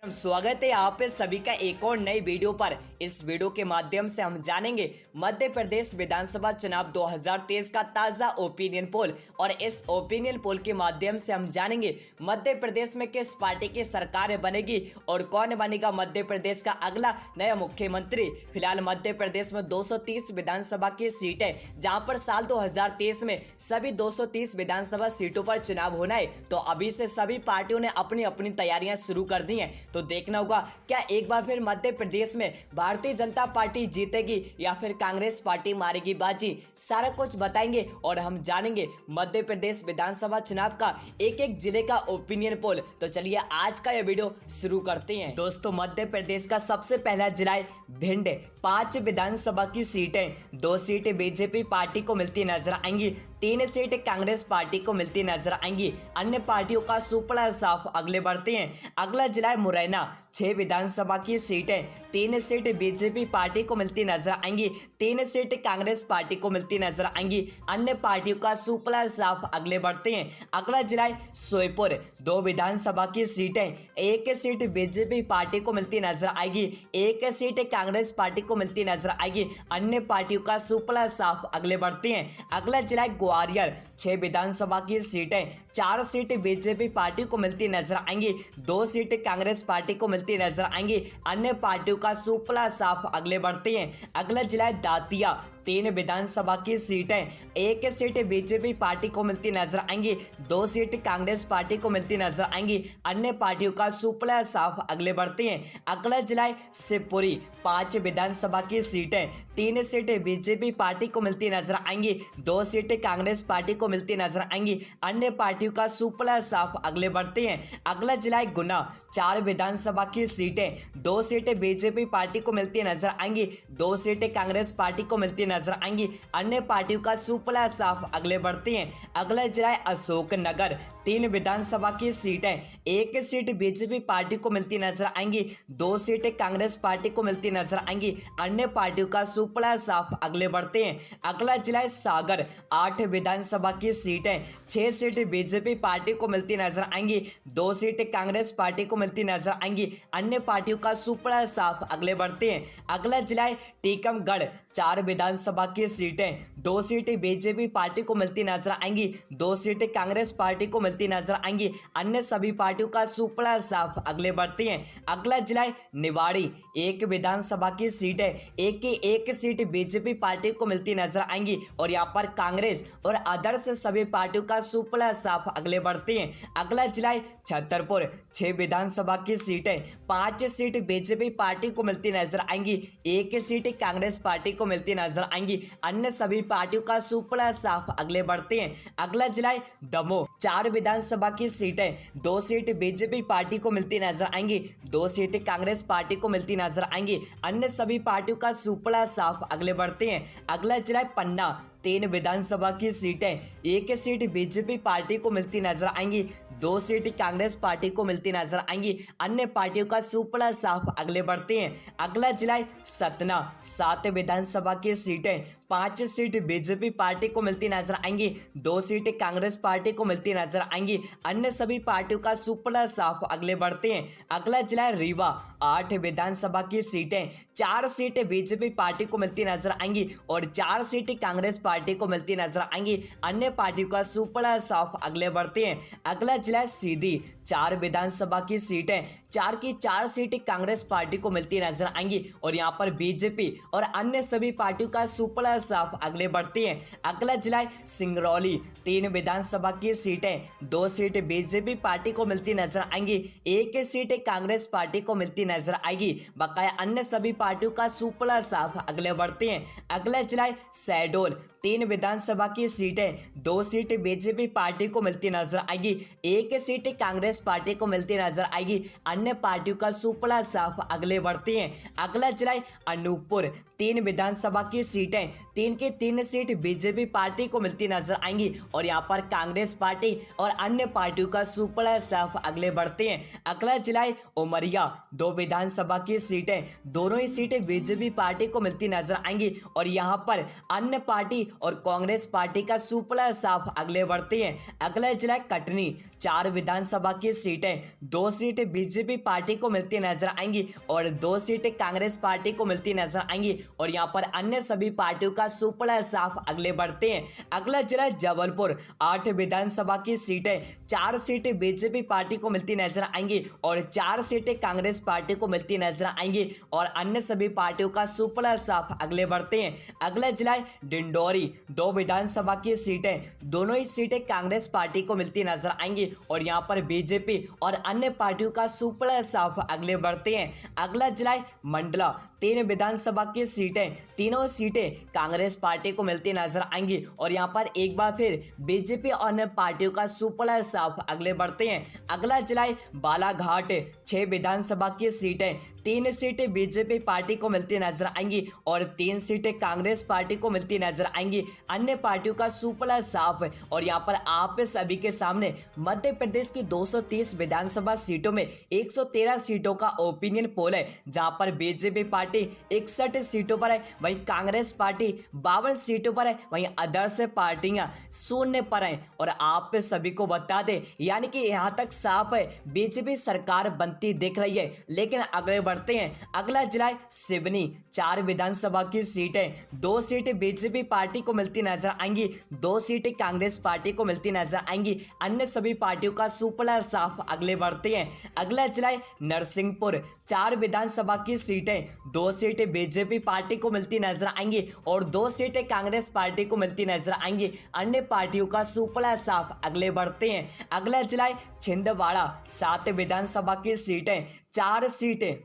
स्वागत है आप सभी का एक और नई वीडियो पर। इस वीडियो के माध्यम से हम जानेंगे मध्य प्रदेश विधानसभा चुनाव 2023 का ताजा ओपिनियन पोल, और इस ओपिनियन पोल के माध्यम से हम जानेंगे मध्य प्रदेश में किस पार्टी की सरकार बनेगी और कौन बनेगा मध्य प्रदेश का अगला नया मुख्यमंत्री। फिलहाल मध्य प्रदेश में 230 विधानसभा की सीट है, जहां पर साल 2023 में सभी 230 विधानसभा सीटों पर चुनाव होना है। तो अभी से सभी पार्टियों ने अपनी अपनी तैयारियां शुरू कर दी हैं। तो देखना होगा क्या एक बार फिर मध्य प्रदेश में भारतीय जनता पार्टी जीतेगी या फिर कांग्रेस पार्टी मारेगी बाजी। सारा कुछ बताएंगे और हम जानेंगे मध्य प्रदेश विधानसभा चुनाव का एक एक जिले का ओपिनियन पोल। तो चलिए आज का यह वीडियो शुरू करते हैं। दोस्तों, मध्य प्रदेश का सबसे पहला जिला है भिंड। 5 विधानसभा की सीटें, 2 सीटें बीजेपी पार्टी को मिलती नजर आएंगी, 3 सीटें कांग्रेस पार्टी को मिलती नजर आएंगी। अन्य पार्टियों का सुपड़ा साफ आगे बढ़ते हैं। अगला जिला है मुरैना। 6 विधानसभा की सीटें, 3 सीट बीजेपी पार्टी को मिलती नजर आएंगी, 3 सीट कांग्रेस पार्टी को मिलती नजर आएंगी। अन्य पार्टियों का सुपड़ा साफ आगे बढ़ते हैं। अगला जिला है श्योपुर। 2 विधानसभा की सीटें, 1 सीट बीजेपी पार्टी को मिलती नजर आएगी, 1 सीट कांग्रेस पार्टी को मिलती नजर आएगी। अन्य पार्टियों का सुपड़ा साफ आगे बढ़ते हैं। अगला जिला है ग्वालियर। 6 विधानसभा की सीटें, 4 सीट बीजेपी पार्टी को मिलती नजर आएंगी, 2 सीट कांग्रेस पार्टी को मिलती नजर आएंगी। अन्य पार्टियों का सुपड़ा साफ आगे बढ़ते हैं। अगला जिला है दातिया। 3 विधानसभा की सीटें, 1 सीट बीजेपी पार्टी को मिलती नजर आएंगी, 2 सीट कांग्रेस पार्टी को मिलती नजर आएंगी। अन्य पार्टियों का सुपड़ा साफ आगे बढ़ते हैं। अगला जिला है शिवपुरी। 5 विधानसभा की सीटें, 3 सीट बीजेपी पार्टी को मिलती नजर आएंगी, 2 सीट कांग्रेस पार्टी को मिलती नजर आएंगी। अन्य पार्टियों का सुपड़ा साफ आगे बढ़ते हैं। अगला जिला है गुना। 4 विधानसभा की सीटें, 2 सीटें बीजेपी पार्टी को मिलती नजर आएंगी, 2 सीटें कांग्रेस पार्टी को मिलती नजर आएंगी। अन्य पार्टियों का सुपड़ा साफ आगे बढ़ते हैं। अगला जिला है अशोकनगर। 3 विधानसभा की सीटें, 1 सीट बीजेपी पार्टी को मिलती नजर आएंगी, 2 सीटें कांग्रेस पार्टी को मिलती नजर आएंगी। अन्य पार्टियों का सुपड़ा साफ आगे बढ़ते हैं। अगला जिला है सागर। 8 विधानसभा की सीटें, 6 सीट बीजेपी पार्टी को मिलती नजर आएंगी, 2 सीट कांग्रेस पार्टी को मिलती नजर आएंगी। अन्य पार्टियों का सुपड़ा साफ आगे बढ़ते हैं। अगला जिला है टीकमगढ़। 4 विधानसभा की सीटें, 2 सीटें बीजेपी पार्टी को मिलती नजर आएंगी, 2 सीटें कांग्रेस पार्टी को मिलती नजर आएंगी। अन्य सभी पार्टियों का सुपड़ा साफ आगे बढ़ते हैं। अगला जिला है निवाड़ी। 1 विधानसभा की सीटें, 1 सीट बीजेपी पार्टी को मिलती नजर आएंगी और यहाँ पर कांग्रेस और अदर्स सभी पार्टियों का सुपड़ा साफ आगे बढ़ते हैं। अगला जिला है छतरपुर। 6 विधानसभा की सीटें, 5 सीट बीजेपी पार्टी को मिलती नजर आएंगी, 1 सीट कांग्रेस पार्टी को मिलती नजर आएंगी। अन्य सभी पार्टियों का सुपड़ा साफ आगे बढ़ते हैं। अगला जिला है दमोह। 4 विधानसभा की सीटें, 2 सीट बीजेपी पार्टी को मिलती नजर आएंगी, 2 सीट कांग्रेस पार्टी को मिलती नजर आएंगी। अन्य सभी पार्टियों का सुपड़ा साफ आगे बढ़ते हैं। अगला जिला है पन्ना। 3 विधानसभा की सीटें, 1 सीट बीजेपी पार्टी को मिलती नजर आएंगी, 2 सीट कांग्रेस पार्टी को मिलती नजर आएंगी। अन्य पार्टियों का सुपड़ा साफ आगे बढ़ते हैं। अगला जिला है सतना। 7 विधानसभा की सीटें, 5 सीट बीजेपी पार्टी को मिलती नजर आएंगी, 2 सीट कांग्रेस पार्टी को मिलती नजर आएंगी। अन्य सभी पार्टियों का सुपड़ा साफ आगे बढ़ते हैं। अगला जिला है रीवा। 8 विधानसभा की सीटें, 4 सीट बीजेपी पार्टी को मिलती नजर आएंगी और 4 सीट कांग्रेस पार्टी को मिलती नजर आएंगी। अन्य पार्टियों का सुपड़ा साफ आगे बढ़ते हैं। अगला जिला है सीधी। 4 विधानसभा की सीटें, 4 की 4 सीटें कांग्रेस पार्टी को मिलती नजर आएंगी और यहाँ पर बीजेपी और अन्य सभी पार्टियों का सुपड़ा साफ आगे बढ़ते हैं। अगला जिला है सिंगरौली। 3 विधानसभा की सीटें, 2 सीट बीजेपी पार्टी को मिलती नजर आएंगी, 1 सीट कांग्रेस पार्टी को मिलती नजर आएगी। बकाया अन्य सभी पार्टियों का सुपड़ा साफ आगे बढ़ते हैं। अगला जिला है शहडोल। 3 विधानसभा की सीटें, 2 सीट बीजेपी पार्टी को मिलती नजर आएगी, 1 सीट कांग्रेस पार्टी को मिलती नजर आएगी। अन्य पार्टियों का सुपड़ा साफ आगे बढ़ते हैं। अगला जिला है अनूपपुर। 3 विधानसभा की सीटें, 3 की 3 सीट बीजेपी पार्टी को मिलती नजर आएंगी और यहाँ पर कांग्रेस पार्टी और अन्य पार्टियों का सुपड़ा साफ अगले बढ़ते हैं। अगला जिला है उमरिया। 2 विधानसभा की सीटें, दोनों ही सीटें बीजेपी पार्टी को मिलती नजर आएंगी और यहाँ पर अन्य पार्टी और कांग्रेस पार्टी का सुपड़ा साफ अगले बढ़ते हैं। अगला जिला है कटनी। 4 विधानसभा की सीटें, 2 सीटें बीजेपी पार्टी को मिलती नजर आएंगी और 2 सीटें कांग्रेस पार्टी को मिलती नजर आएंगी और यहाँ पर अन्य सभी पार्टियों का सुपड़ा साफ अगले बढ़ते हैं। अगला जिला जबलपुर। 8 विधानसभा की सीटें, 4 सीटें बीजेपी पार्टी को मिलती नजर आएंगी और 4 सीटें कांग्रेस पार्टी को मिलती नजर आएंगी और अन्य सभी पार्टियों का सुपड़ा साफ अगले बढ़ते हैं। अगला जिला डिंडोरी। 2 विधानसभा की सीटें, दोनों ही सीटें कांग्रेस पार्टी को मिलती नजर आएंगी और यहाँ पर बीजेपी और अन्य पार्टियों का सुपड़ा साफ अगले बढ़ते हैं। अगला जिला मंडला। 3 विधानसभा की सीटें, तीनों सीटें कांग्रेस पार्टी को मिलती नजर आएंगी और यहाँ पर एक बार फिर बीजेपी और अन्य पार्टियों का सुपड़ा साफ अगले बढ़ते हैं। अगला जिला बालाघाट। 6 विधानसभा की सीटें, 3 सीटें बीजेपी पार्टी को मिलती नजर आएंगी और 3 सीटें कांग्रेस पार्टी को मिलती नजर आएंगी। अन्य पार्टियों का सुपड़ा साफ और यहाँ पर आप सभी के सामने मध्य प्रदेश की 230 विधानसभा सीटों में 113 सीटों का ओपिनियन पोल है, जहां पर बीजेपी पार्टी 61 सीटों पर है, वहीं कांग्रेस पार्टी 52 सीटों पर है, वहीं अदर्स पार्टियां 0 पर हैं। और आप सभी को बता दें, यानी कि यहां तक साफ है बीजेपी सरकार बनती दिख रही है। लेकिन आगे बढ़ते हैं। अगला जिला सिवनी। 4 विधानसभा की सीटें, 2 सीटें बीजेपी पार्टी को मिलती नजर आएंगी, 2 सीटें कांग्रेस पार्टी को मिलती नजर आएंगी। अन्य सभी पार्टियों का सुपड़ा साफ अगले बढ़ते हैं। अगला जिला नरसिंहपुर। 4 विधानसभा की सीटें, 2 सीटें बीजेपी पार्टी को मिलती नजर आएंगी और 2 सीटें कांग्रेस पार्टी को मिलती नजर आएंगी। अन्य पार्टियों का सुपड़ा साफ अगले बढ़ते हैं। अगला जिला छिंदवाड़ा। 7 विधानसभा की सीटें, 4 सीटें,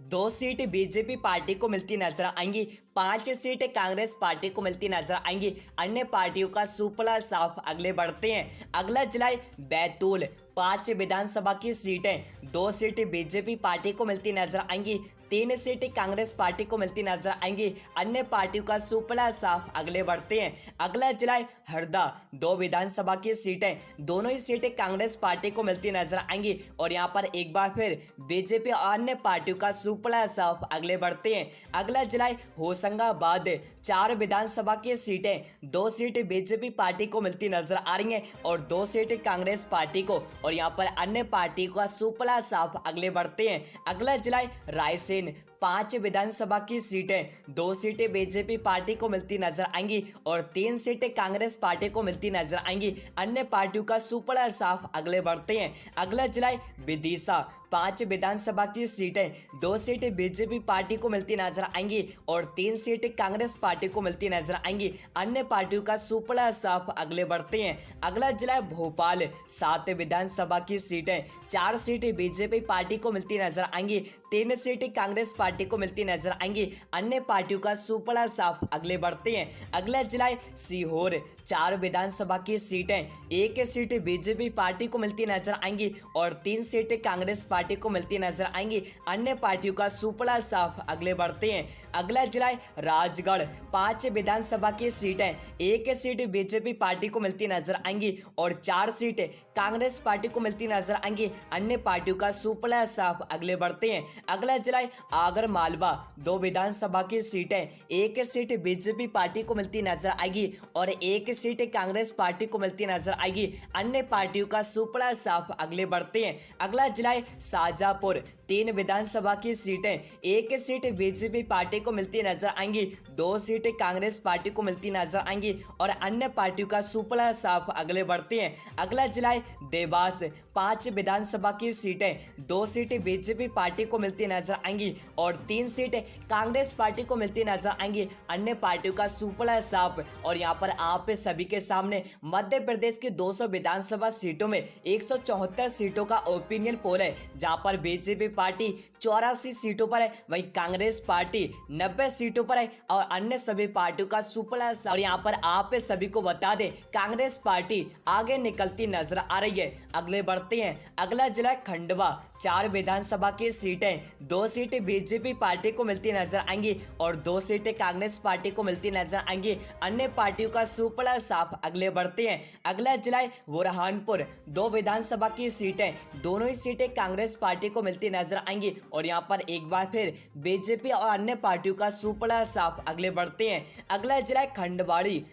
2 सीट बीजेपी पार्टी को मिलती नजर आएंगी, 5 सीटें कांग्रेस पार्टी को मिलती नजर आएंगी। अन्य पार्टियों का सुपड़ा साफ अगले बढ़ते हैं। अगला जिला बैतूल। 5 विधानसभा की सीटें, 2 सीटें बीजेपी पार्टी को मिलती नजर आएंगी, 3 सीटें कांग्रेस पार्टी को मिलती नजर आएंगी। अन्य पार्टियों का सुपड़ा साफ अगले बढ़ते हैं। अगला जिला हरदा। 2 विधानसभा की सीटें, दोनों ही सीटें कांग्रेस पार्टी को मिलती नजर आएंगी और यहाँ पर एक बार फिर बीजेपी और अन्य पार्टियों का सुपड़ा साफ अगले बढ़ते हैं। अगला जिला होशंगाबाद। 4 विधानसभा की सीटें, 2 सीटें बीजेपी पार्टी को मिलती नजर आ रही हैं और 2 सीटें कांग्रेस पार्टी को और यहाँ पर अन्य पार्टी का सुपड़ा साफ अगले बढ़ते हैं। अगला जिला रायसेन। 5 विधानसभा की सीटें, 2 सीटें बीजेपी पार्टी को मिलती नजर आएंगी और 3 सीटें कांग्रेस पार्टी को मिलती नजर आएंगी। अन्य पार्टियों का सुपड़ा साफ अगले बढ़ते हैं। अगला जिला विदिशा। 5 विधानसभा की सीटें, 2 सीटें बीजेपी पार्टी को मिलती नजर आएंगी और 3 सीटें कांग्रेस पार्टी को मिलती नजर आएंगी। अन्य पार्टियों का सुपड़ा साफ अगले बढ़ते हैं। अगला जिला भोपाल। 7 विधानसभा की सीटें, 4 सीटें बीजेपी पार्टी को मिलती नजर आएंगी, 3 सीटें कांग्रेस पार्टी को मिलती नजर आएंगी। अन्य पार्टियों का सुपड़ा साफ अगले बढ़ते हैं। अगला जिला सीहोर। 4 विधानसभा की सीटें, 1 सीट बीजेपी पार्टी को मिलती नजर आएंगी और 3 सीटें कांग्रेस पार्टी को मिलती नजर आएंगी। अन्य पार्टियों का सुपड़ा साफ अगले बढ़ते हैं। अगला जिला राजगढ़। 5 विधानसभा की सीटें, 1 सीट बीजेपी पार्टी को मिलती नजर आएंगी और 4 सीटें कांग्रेस पार्टी को मिलती नजर आएंगी। अन्य पार्टियों का सुपड़ा साफ अगले बढ़ते हैं। अगला जिला आगर मालवा। 2 विधानसभा की सीटें, 1 सीट बीजेपी पार्टी को मिलती नजर आएगी और 1 सीट कांग्रेस पार्टी को मिलती नजर आएगी। अन्य पार्टियों का सुपड़ा साफ अगले बढ़ते हैं। अगला जिला शाहजहांपुर। 3 विधानसभा की सीटें, 1 सीट बीजेपी पार्टी को मिलती नजर आएंगी, 2 सीटें कांग्रेस पार्टी को मिलती नजर आएंगी और अन्य पार्टियों का सुपड़ा साफ अगले बढ़ते हैं। अगला जिला देवास। 5 विधानसभा की सीटें, 2 सीटें बीजेपी पार्टी को मिलती नजर आएंगी और 3 सीटें कांग्रेस पार्टी को मिलती नजर आएंगी। अन्य पार्टियों का सुपड़ा साफ। और यहाँ पर आप सभी के सामने मध्य प्रदेश की 200 विधानसभा सीटों में 174 सीटों का ओपिनियन पोल है, जहां पर बीजेपी पार्टी 84 सीटों पर है, वहीं कांग्रेस पार्टी 90 सीटों पर है और अन्य सभी पार्टियों का सुपड़ा। और यहाँ पर आप सभी को बता दें, कांग्रेस पार्टी आगे निकलती नजर आ रही है। अगले बढ़ते हैं, अगला जिला खंडवा। 4 विधानसभा की सीटें, 2 सीटें बीजेपी पार्टी को मिलती नजर आएंगी और 2 सीटें कांग्रेस पार्टी को मिलती नजर आएंगी। अन्य पार्टियों का सुपड़ा साफ। अगले बढ़ते हैं, अगला जिला है बुरहानपुर। 2 विधानसभा की सीटें, दोनों ही सीटें कांग्रेस पार्टी को मिलती नजर आएंगी और यहाँ पर एक बार फिर बीजेपी और अन्य पार्टियों का सुपड़ा साफ। अगले बढ़ते हैं, अगला जिला है खंडवाड़ी।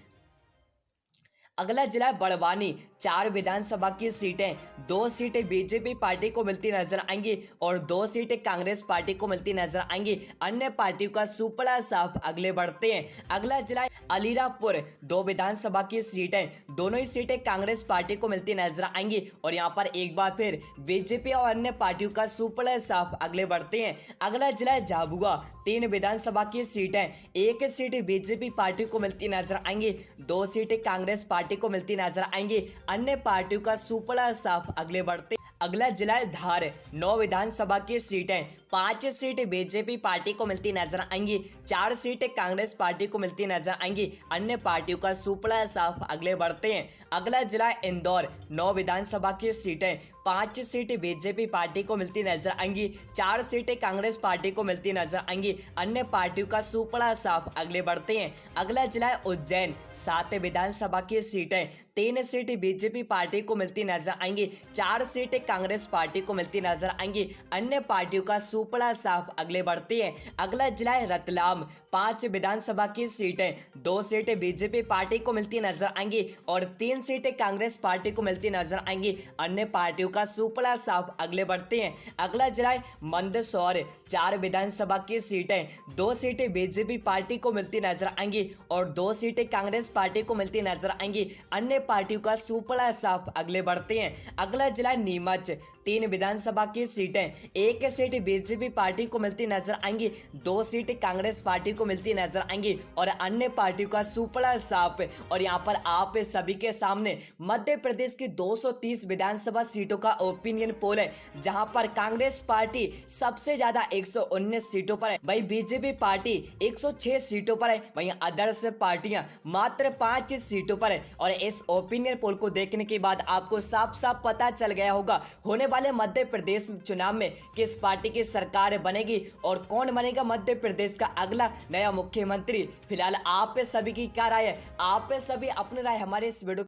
अगला जिला है बड़वानी। 4 विधानसभा की सीटें, 2 सीटें बीजेपी पार्टी को मिलती नजर आएंगी और 2 सीटें कांग्रेस पार्टी को मिलती नजर आएंगी। अन्य पार्टियों का सुपड़ा साफ। अगले बढ़ते हैं, अगला जिला है अलीराजपुर। 2 विधानसभा की सीटें, दोनों ही सीटें कांग्रेस पार्टी को मिलती नजर आएंगी और यहाँ पर एक बार फिर बीजेपी और अन्य पार्टियों का सुपड़ा साफ। अगले बढ़ते हैं, अगला जिला है झाबुआ। 3 विधानसभा की सीटें, 1 सीट बीजेपी पार्टी को मिलती नजर आएंगी, 2 सीटें कांग्रेस पार्टी को मिलती नजर आएंगी। अन्य पार्टियों का सुपड़ा साफ। अगले बढ़ते, अगला जिला है धार। 9 विधानसभा की सीटें, 5 सीटें बीजेपी पार्टी को मिलती नजर आएंगी, 4 सीटें कांग्रेस पार्टी को मिलती नजर आएंगी। अन्य पार्टियों का सुपड़ा साफ। अगले बढ़ते हैं, अगला जिला है इंदौर। 9 विधानसभा की सीटें, 5 सीटें बीजेपी पार्टी को मिलती नजर आएंगी, 4 सीटें कांग्रेस पार्टी को मिलती नजर आएंगी। अन्य पार्टियों का सुपड़ा साफ। अगले बढ़ते हैं, अगला जिला है उज्जैन। 7 विधानसभा की सीटें, 3 सीटें बीजेपी पार्टी को मिलती नजर आएंगी, 4 सीटें कांग्रेस पार्टी को मिलती नजर आएंगी। अन्य पार्टियों का सुपड़ा साफ। अगले बढ़ते हैं, अगला जिला है रतलाम। 5 विधानसभा की सीटें, 2 सीटें बीजेपी पार्टी को मिलती नजर आएंगी और 3 सीटें कांग्रेस पार्टी को मिलती नजर आएंगी। अन्य पार्टियों का सुपड़ा साफ। अगले बढ़ते हैं, अगला जिला है मंदसौर। 4 विधानसभा की सीटें, 2 सीटें बीजेपी पार्टी को मिलती नजर आएंगी और 2 सीटें कांग्रेस पार्टी को मिलती नजर आएंगी। अन्य पार्टियों का सुपड़ा साफ। अगले बढ़ते हैं, अगला जिला नीमच। 3 विधानसभा की सीटें, 1 सीट बीजेपी पार्टी को मिलती नजर आएंगी, 2 सीटें कांग्रेस पार्टी को मिलती नजर आएंगी और अन्य पार्टियों का सुपड़ा साफ। और यहाँ पर आप सभी के सामने मध्य प्रदेश की 230 विधानसभा सीटों का ओपिनियन पोल है, जहां पर कांग्रेस पार्टी सबसे ज्यादा 119 सीटों पर है, वहीं बीजेपी पार्टी 106 सीटों पर है, वहीं अदर्स पार्टियां मात्र 5 सीटों पर है। और इस ओपिनियन पोल को देखने के बाद आपको साफ साफ पता चल गया होगा होने वाले मध्य प्रदेश चुनाव में किस पार्टी की सरकार बनेगी और कौन बनेगा मध्य प्रदेश का अगला नया मुख्यमंत्री। फिलहाल आप सभी की क्या राय है? आप सभी अपनी राय हमारे इस वीडियो